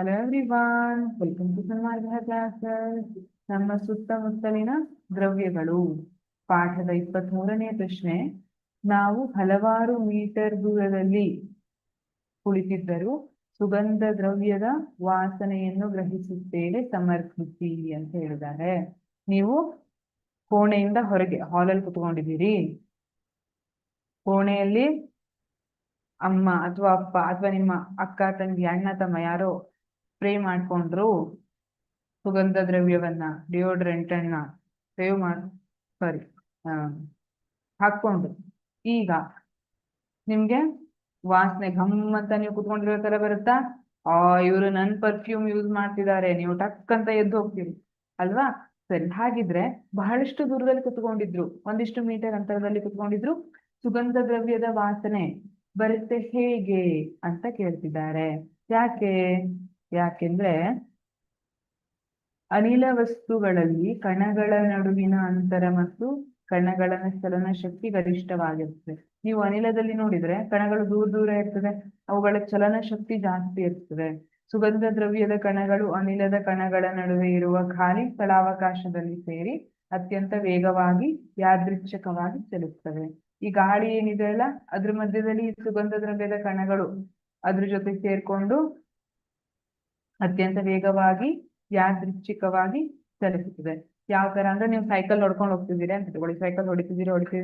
Hello everyone, welcome to Sanmarga classes. ನಮ್ಮ ಸುತ್ತಮುತ್ತಲಿನ ದ್ರವ್ಯಗಳು ಪಾಠದ 23ನೇ ಪ್ರಶ್ನೆ. ನಾವು ಹಲವಾರು ಮೀಟರ್ ದೂರದಲ್ಲಿ ಕುಳಿತಿದ್ದರೂ ಸುಗಂಧ ದ್ರವ್ಯದ ವಾಸನೆಯನ್ನು ಗ್ರಹಿಸುತ್ತೇವೆ, ಸಮರ್ಥಿಸಿ ಅಂತ ಹೇಳಿದ್ದಾರೆ. ನೀವು ಕೋಣೆಯಿಂದ ಹೊರಗೆ ಹಾಲಲ್ಲಿ ಕುತ್ಕೊಂಡಿದ್ದೀರಿ. ಕೋಣೆಯಲ್ಲಿ ಅಮ್ಮ ಅಥವಾ ಅಪ್ಪ ಅಥವಾ ನಿಮ್ಮ ಅಕ್ಕ ತಂಗಿ ಅಣ್ಣ ತಮ್ಮ ಯಾರೋ ಸ್ಪ್ರೇ ಮಾಡ್ಕೊಂಡ್ರು ಸುಗಂಧ ದ್ರವ್ಯವನ್ನ, ಡಿಯೋಡ್ರೆಂಟ್ ಅನ್ನ ಸಾರಿ ಹಾಕೊಂಡು. ಈಗ ನಿಮ್ಗೆ ವಾಸನೆ ಘಮ್ ಅಂತ ನೀವು ಕುತ್ಕೊಂಡಿರೋ ತರ ಬರುತ್ತಾ? ಇವರು ನನ್ ಪರ್ಫ್ಯೂಮ್ ಯೂಸ್ ಮಾಡ್ತಿದ್ದಾರೆ, ನೀವು ಟಕ್ ಅಂತ ಎದ್ದು ಹೋಗ್ತೀರಿ ಅಲ್ವಾ? ಸರಿ, ಹಾಗಿದ್ರೆ ಬಹಳಷ್ಟು ದೂರದಲ್ಲಿ ಕುತ್ಕೊಂಡಿದ್ರು, ಒಂದಿಷ್ಟು ಮೀಟರ್ ಅಂತರದಲ್ಲಿ ಕುತ್ಕೊಂಡಿದ್ರು, ಸುಗಂಧ ದ್ರವ್ಯದ ವಾಸನೆ ಬರುತ್ತೆ ಹೇಗೆ ಅಂತ ಕೇಳ್ತಿದ್ದಾರೆ. ಯಾಕೆಂದ್ರೆ ಅನಿಲ ವಸ್ತುಗಳಲ್ಲಿ ಕಣಗಳ ನಡುವಿನ ಅಂತರ ಮತ್ತು ಕಣಗಳ ಚಲನ ಶಕ್ತಿ ಗರಿಷ್ಠವಾಗಿರ್ತದೆ. ನೀವು ಅನಿಲದಲ್ಲಿ ನೋಡಿದ್ರೆ ಕಣಗಳು ದೂರ ದೂರ ಇರ್ತದೆ, ಅವುಗಳ ಚಲನ ಶಕ್ತಿ ಜಾಸ್ತಿ ಇರ್ತದೆ. ಸುಗಂಧ ದ್ರವ್ಯದ ಕಣಗಳು ಅನಿಲದ ಕಣಗಳ ನಡುವೆ ಇರುವ ಖಾಲಿ ಸ್ಥಳಾವಕಾಶದಲ್ಲಿ ಸೇರಿ ಅತ್ಯಂತ ವೇಗವಾಗಿ ಯಾದೃಚ್ಛಿಕವಾಗಿ ಚಲಿಸ್ತವೆ. ಈ ಗಾಳಿ ಏನಿದೆ ಅಲ್ಲ, ಅದ್ರ ಮಧ್ಯದಲ್ಲಿ ಸುಗಂಧ ದ್ರವ್ಯದ ಕಣಗಳು ಅದ್ರ ಜೊತೆ ಸೇರ್ಕೊಂಡು ಅತ್ಯಂತ ವೇಗವಾಗಿ ಯಾದೃಚ್ಛಿಕವಾಗಿ ಚಲಿಸುತ್ತದೆ. ಯಾವ ತರ ಅಂದ್ರೆ, ನೀವು ಸೈಕಲ್ ಹೊಡ್ಕೊಂಡು ಹೋಗ್ತಿದ್ದೀರಿ ಅಂತ ಇಟ್ಕೊಳ್ಳಿ. ಸೈಕಲ್ ಹೊಡಿತಿದ್ದೀರಿ,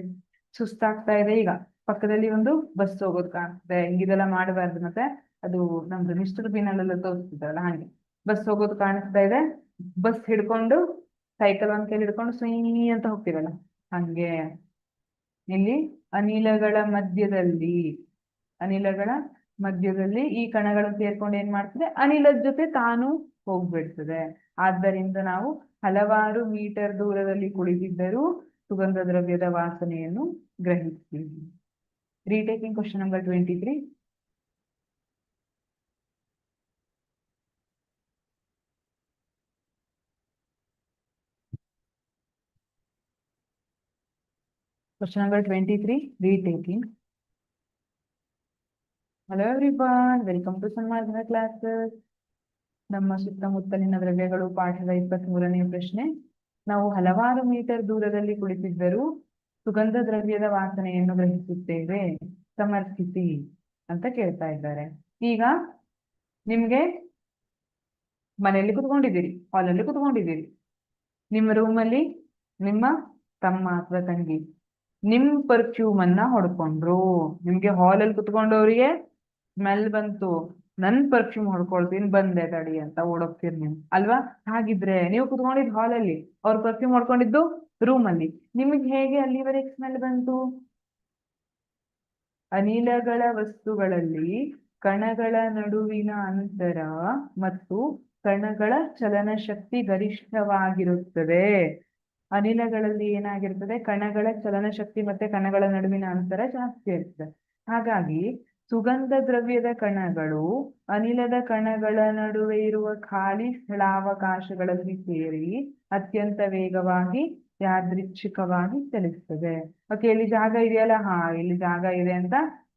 ಸುಸ್ತಾಗ್ತಾ ಇದೆ. ಈಗ ಪಕ್ಕದಲ್ಲಿ ಒಂದು ಬಸ್ ಹೋಗೋದು ಕಾಣಿಸ್ತದೆ. ಹಿಂಗಿದೆಲ್ಲ ಮಾಡಬಾರ್ದು. ಮತ್ತೆ ಅದು ನಮ್ದು ಮಿಸ್ಟರ್ ಬೀನಲ್ಲೆಲ್ಲ ತೋರಿಸ್ತಿದ್ದಾರಲ್ಲ, ಹಾಗೆ ಬಸ್ ಹೋಗೋದು ಕಾಣಿಸ್ತಾ ಇದೆ. ಬಸ್ ಹಿಡ್ಕೊಂಡು ಸೈಕಲ್ ಒಂದ್ ಕೈಲಿ ಹಿಡ್ಕೊಂಡು ಸುಯ್ ಅಂತ ಹೋಗ್ತೀವಲ್ಲ, ಹಂಗೆ ಇಲ್ಲಿ ಅನಿಲಗಳ ಮಧ್ಯದಲ್ಲಿ ಈ ಕಣಗಳು ಸೇರ್ಕೊಂಡು ಏನ್ ಮಾಡ್ತದೆ, ಅನಿಲದ ಜೊತೆ ತಾನು ಹೋಗ್ಬಿಡ್ತದೆ. ಆದ್ದರಿಂದ ನಾವು ಹಲವಾರು ಮೀಟರ್ ದೂರದಲ್ಲಿ ಕುಳಿತಿದ್ದರೂ ಸುಗಂಧ ದ್ರವ್ಯದ ವಾಸನೆಯನ್ನು ಗ್ರಹಿಸ್ತೀವಿ. ರೀಟೇಕಿಂಗ್ question number 23. Question number 23, retaking. Hello everyone, welcome to Sanmarga classes. ನಮ್ಮ ಸುತ್ತಮುತ್ತಲಿನ ದ್ರವ್ಯಗಳು ಪಾಠದ 23ನೇ ಪ್ರಶ್ನೆ. ನಾವು ಹಲವಾರು ಮೀಟರ್ ದೂರದಲ್ಲಿ ಕುಳಿತಿದ್ದರೂ ಸುಗಂಧ ದ್ರವ್ಯದ ವಾಸನೆಯನ್ನು ಗ್ರಹಿಸುತ್ತೇವೆ, ಸಮರ್ಥಿಸಿ ಅಂತ ಕೇಳ್ತಾ ಇದ್ದಾರೆ. ಈಗ ನಿಮ್ಗೆ ಮನೆಯಲ್ಲಿ ಕುತ್ಕೊಂಡಿದ್ದೀರಿ, ಹಾಲಲ್ಲಿ ಕುತ್ಕೊಂಡಿದ್ದೀರಿ. ನಿಮ್ಮ ರೂಮಲ್ಲಿ ನಿಮ್ಮ ತಮ್ಮ ಅಥವಾ ತಂಗಿ ನಿಮ್ ಪರ್ಫ್ಯೂಮ್ ಅನ್ನ ಹೊಡ್ಕೊಂಡ್ರು. ನಿಮ್ಗೆ ಹಾಲಲ್ಲಿ ಕುತ್ಕೊಂಡವ್ರಿಗೆ ಸ್ಮೆಲ್ ಬಂತು, ನನ್ ಪರ್ಫ್ಯೂಮ್ ಹೊಡ್ಕೊಳ್ತೀನಿ, ಬಂದೆ ತಡಿ ಅಂತ ಓಡೋಗ್ತೀರಿ ನೀವು ಅಲ್ವಾ? ಹಾಗಿದ್ರೆ ನೀವು ಕುತ್ಕೊಂಡಿದ್ ಹಾಲಲ್ಲಿ, ಅವ್ರ ಪರ್ಫ್ಯೂಮ್ ಹೊಡ್ಕೊಂಡಿದ್ದು ರೂಮ್ ಅಲ್ಲಿ, ನಿಮಗೆ ಹೇಗೆ ಅಲ್ಲಿವರೆಗೆ ಸ್ಮೆಲ್ ಬಂತು? ಅನಿಲಗಳ ವಸ್ತುಗಳಲ್ಲಿ ಕಣಗಳ ನಡುವಿನ ಅಂತರ ಮತ್ತು ಕಣಗಳ ಚಲನ ಶಕ್ತಿ ಗರಿಷ್ಠವಾಗಿರುತ್ತದೆ. ಅನಿಲಗಳಲ್ಲಿ ಏನಾಗಿರ್ತದೆ, ಕಣಗಳ ಚಲನ ಶಕ್ತಿ ಮತ್ತೆ ಕಣಗಳ ನಡುವಿನ ಅಂತರ ಜಾಸ್ತಿ ಇರ್ತದೆ. ಹಾಗಾಗಿ ಸುಗಂಧ ದ್ರವ್ಯದ ಕಣಗಳು ಅನಿಲದ ಕಣಗಳ ನಡುವೆ ಇರುವ ಖಾಲಿ ಸ್ಥಳಾವಕಾಶಗಳಲ್ಲಿ ಸೇರಿ ಅತ್ಯಂತ ವೇಗವಾಗಿ ಯಾದೃಚ್ಛಿಕವಾಗಿ ಚಲಿಸ್ತದೆ. ಓಕೆ, ಇಲ್ಲಿ ಜಾಗ ಇದೆಯಲ್ಲ, ಇಲ್ಲಿ ಜಾಗ ಇದೆ ಅಂತ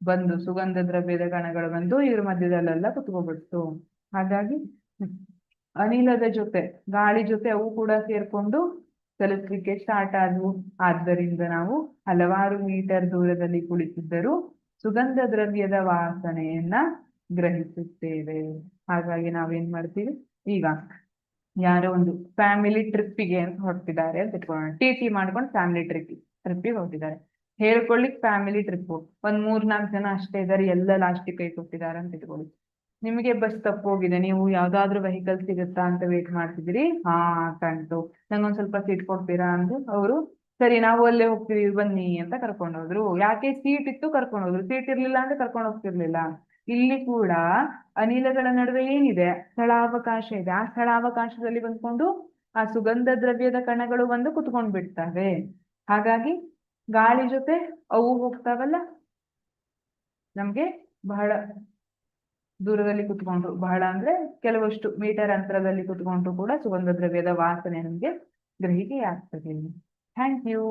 ಬಂದು ಸುಗಂಧ ದ್ರವ್ಯದ ಕಣಗಳು ಬಂದು ಇವ್ರ ಮಧ್ಯದಲ್ಲೆಲ್ಲ ಕುತ್ಕೋಬಿಡ್ತು. ಹಾಗಾಗಿ ಅನಿಲದ ಜೊತೆ ಗಾಳಿ ಜೊತೆ ಅವು ಕೂಡ ಸೇರ್ಕೊಂಡು ಚಲಿಸ್ಲಿಕ್ಕೆ ಸ್ಟಾರ್ಟ್ ಆದವು. ಆದ್ದರಿಂದ ನಾವು ಹಲವಾರು ಮೀಟರ್ ದೂರದಲ್ಲಿ ಕುಳಿತಿದ್ದರೂ ಸುಗಂಧ ದ್ರವ್ಯದ ವಾಸನೆಯನ್ನ ಗ್ರಹಿಸುತ್ತೇವೆ. ಹಾಗಾಗಿ ನಾವೇನ್ ಮಾಡ್ತೀವಿ, ಈಗ ಯಾರೋ ಒಂದು ಫ್ಯಾಮಿಲಿ ಟ್ರಿಪ್ಪಿಗೆ ಅಂತ ಹೊರಟಿದ್ದಾರೆ ಅಂತ ಇಟ್ಕೊಳ್ಳೋಣ. ಟಿ ಮಾಡ್ಕೊಂಡು ಫ್ಯಾಮಿಲಿ ಟ್ರಿಪ್ಪಿಗೆ ಹೊರಟಿದ್ದಾರೆ. ಹೇಳ್ಕೊಳ್ಳಿಕ್ ಫ್ಯಾಮಿಲಿ ಟ್ರಿಪ್ ಒಂದ್ 3-4 ಜನ ಅಷ್ಟೇ ಇದ್ದಾರೆ, ಎಲ್ಲ ಲಾಸ್ಟಿಗೆ ಕೈ ಕೊಟ್ಟಿದ್ದಾರೆ ಅಂತ ಇಟ್ಕೊಳ್ಳಿ. ನಿಮಗೆ ಬಸ್ ತಪ್ಪೋಗಿದೆ, ನೀವು ಯಾವ್ದಾದ್ರು ವೆಹಿಕಲ್ ಸಿಗುತ್ತಾ ಅಂತ ವೇಟ್ ಮಾಡ್ತಿದ್ದೀರಿ. ಕಾಣ್ತು, ನಂಗೊಂದ್ ಸ್ವಲ್ಪ ಸೀಟ್ ಕೊಡ್ತೀರಾ ಅಂದ್ರು. ಅವರು ಸರಿ ನಾವು ಅಲ್ಲೇ ಹೋಗ್ತೀವಿ ಬನ್ನಿ ಅಂತ ಕರ್ಕೊಂಡೋದ್ರು. ಯಾಕೆ? ಸೀಟ್ ಇತ್ತು, ಕರ್ಕೊಂಡೋದ್ರು. ಸೀಟ್ ಇರ್ಲಿಲ್ಲ ಅಂದ್ರೆ ಕರ್ಕೊಂಡು ಹೋಗ್ತಿರ್ಲಿಲ್ಲ. ಇಲ್ಲಿ ಕೂಡ ಅನಿಲಗಳ ನಡುವೆ ಏನಿದೆ, ಸ್ಥಳಾವಕಾಶ ಇದೆ. ಆ ಸ್ಥಳಾವಕಾಶದಲ್ಲಿ ಬಂದ್ಕೊಂಡು ಆ ಸುಗಂಧ ದ್ರವ್ಯದ ಕಣಗಳು ಬಂದು ಕುತ್ಕೊಂಡ್ ಬಿಡ್ತವೆ. ಹಾಗಾಗಿ ಗಾಳಿ ಜೊತೆ ಅವು ಹೋಗ್ತಾವಲ್ಲ, ನಮ್ಗೆ ಬಹಳ ದೂರದಲ್ಲಿ ಕುತ್ಕೊಂಡ್ರು, ಬಹಳ ಅಂದ್ರೆ ಕೆಲವಷ್ಟು ಮೀಟರ್ ಅಂತರದಲ್ಲಿ ಕುತ್ಕೊಂಡ್ರು ಕೂಡ ಸುಗಂಧ ದ್ರವ್ಯದ ವಾಸನೆ ನಮ್ಗೆ ಗ್ರಹಿಕೆ ಆಗ್ತದೆ. Thank you.